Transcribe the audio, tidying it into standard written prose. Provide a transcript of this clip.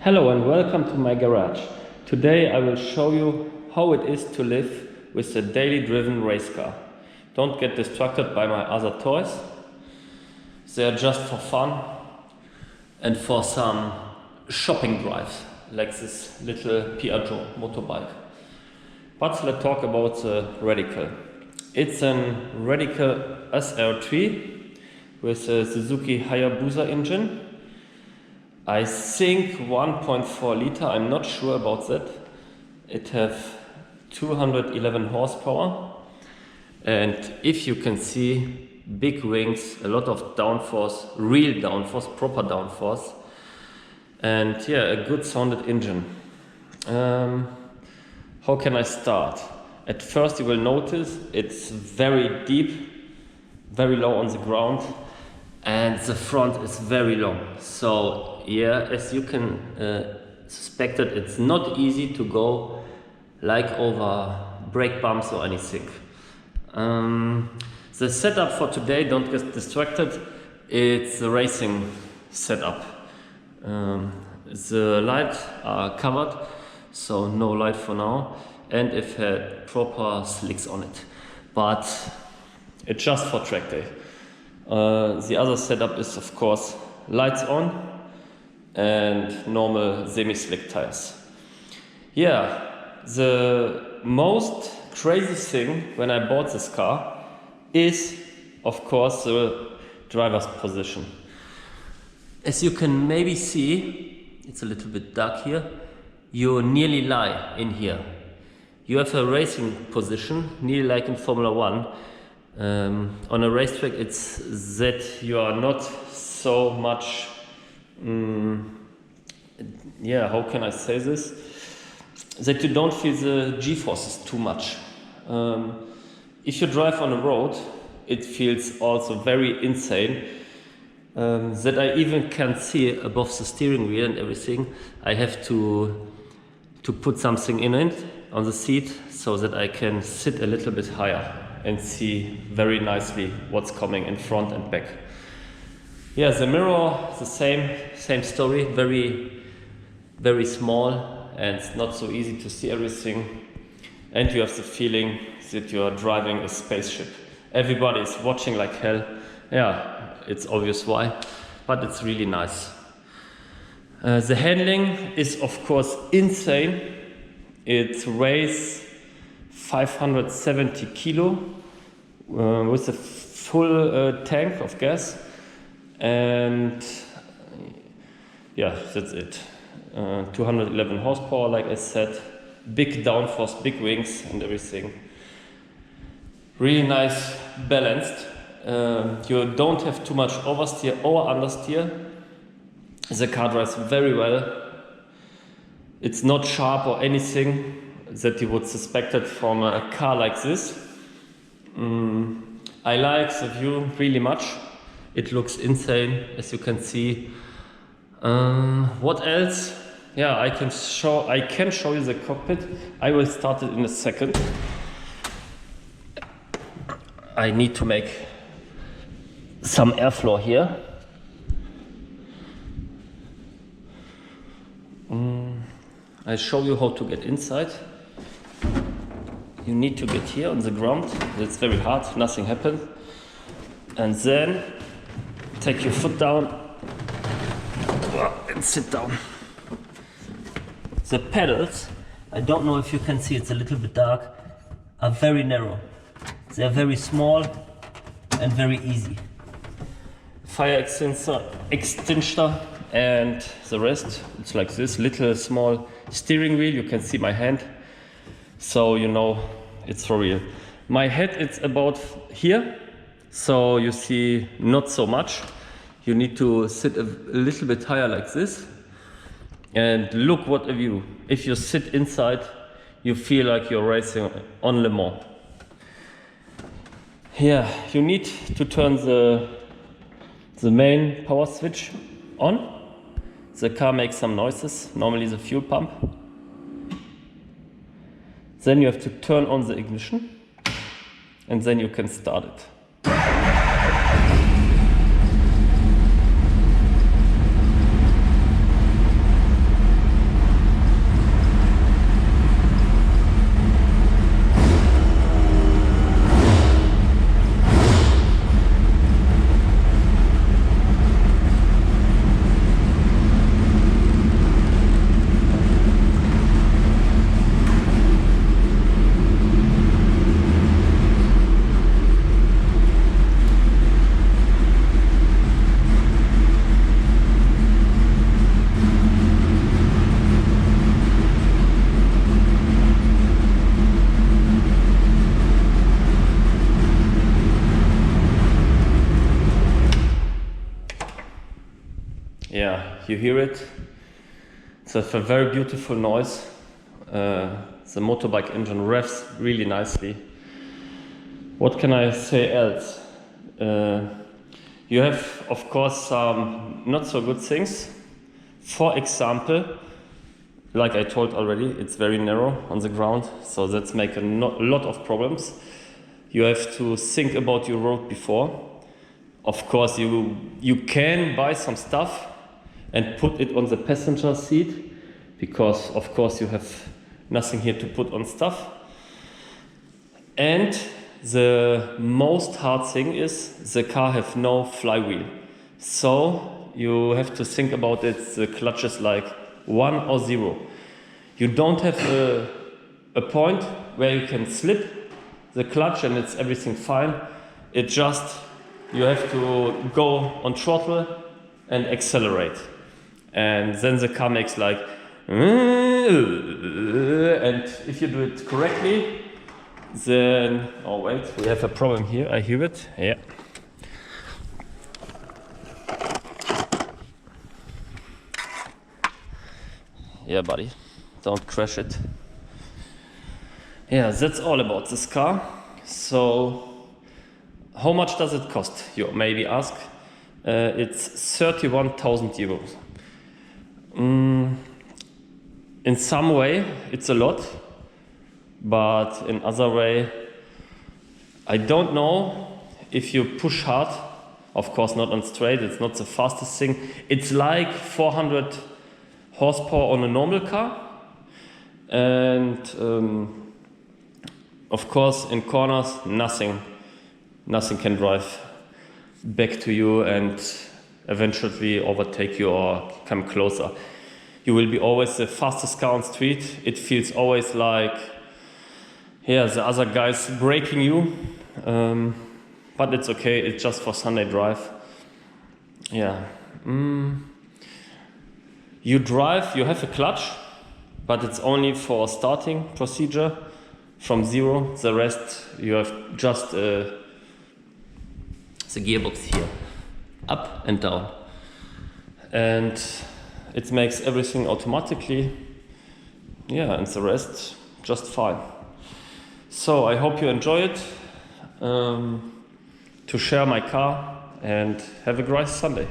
Hello and welcome to my garage. Today I will show you how it is to live with a daily driven race car. Don't get distracted by my other toys. They are just for fun and for some shopping drives, like this little Piaggio motorbike. But let's talk about the Radical. It's a Radical SR3 with a Suzuki Hayabusa engine. I think 1.4 liter, I'm not sure about that. It has 211 horsepower, and if you can see, big wings, a lot of downforce, real downforce, proper downforce, and yeah, a good sounded engine. How can I start? At first you will notice it's very deep, very low on the ground, and the front is very long. So yeah, as you can suspect it, it's not easy to go like over brake bumps or anything. The setup for today, don't get distracted, it's the racing setup. The lights are covered, so no light for now, and it had proper slicks on it, but it's just for track day. The other setup is of course lights on and normal semi-slick tires. Yeah, the most crazy thing when I bought this car is of course the driver's position. As you can maybe see, it's a little bit dark here, you nearly lie in here. You have a racing position, nearly like in Formula 1. On a racetrack it's that you are not so much, how can I say this? That you don't feel the G-forces too much. If you drive on a road, it feels also very insane. That I even can't see above the steering wheel and everything. I have to put something in it on the seat so that I can sit a little bit higher and see very nicely what's coming in front and back. Yeah, the mirror, the same story, very small, and it's not so easy to see everything, and you have the feeling that you are driving a spaceship. Everybody is watching like hell. Yeah, it's obvious why, but it's really nice. The handling is of course insane. It weighs 570 kilo with a full tank of gas, and yeah, that's it. 211 horsepower, like I said, big downforce, big wings and everything. Really nice, balanced. You don't have too much oversteer or understeer. The car drives very well. It's not sharp or anything that you would suspect it from a car like this. I like the view really much. It looks insane, as you can see. What else? Yeah, I can show you the cockpit. I will start it in a second. I need to make some airflow here. I'll show you how to get inside. You need to get here on the ground. It's very hard, nothing happens. And then take your foot down and sit down. The pedals, I don't know if you can see, it's a little bit dark, are very narrow. They are very small and very easy. Fire extinguisher and the rest, it's like this little small steering wheel. You can see my hand, so you know it's for real. My head, it's about here, so you see not so much. You need to sit a little bit higher like this, and look what a view. If you sit inside, you feel like you're racing on Le Mans. Yeah, you need to turn the main power switch on. The car makes some noises, normally the fuel pump. Then you have to turn on the ignition, and then you can start it. you hear it. It's a very beautiful noise. The motorbike engine revs really nicely. What can I say else? You have, of course, some not so good things. For example, like I told already, it's very narrow on the ground, so that's make a lot of problems. You have to think about your road before. Of course, you can buy some stuff and put it on the passenger seat, because of course you have nothing here to put on stuff. And the most hard thing is the car have no flywheel. So you have to think about it, the clutch is like 1 or 0. You don't have a point where you can slip the clutch and it's everything fine. It just, you have to go on throttle and accelerate. And then the car makes like, and if you do it correctly, then, oh wait, we have a problem here, I hear it, yeah. Yeah, buddy, don't crash it. Yeah, that's all about this car. So, how much does it cost? You maybe ask. It's 31,000 euros. In some way, it's a lot, but in other way, I don't know if you push hard. Of course, not on straight. It's not the fastest thing. It's like 400 horsepower on a normal car, and of course, in corners, nothing can drive back to you and eventually overtake you or come closer. You will be always the fastest car on street. It feels always like, yeah, the other guy's braking you, but it's okay. It's just for Sunday drive. Yeah. You drive. You have a clutch, but it's only for starting procedure from 0. The rest you have just the gearbox here, up and down, and it makes everything automatically. Yeah, and the rest just fine. So I hope you enjoy it, to share my car, and have a great Sunday.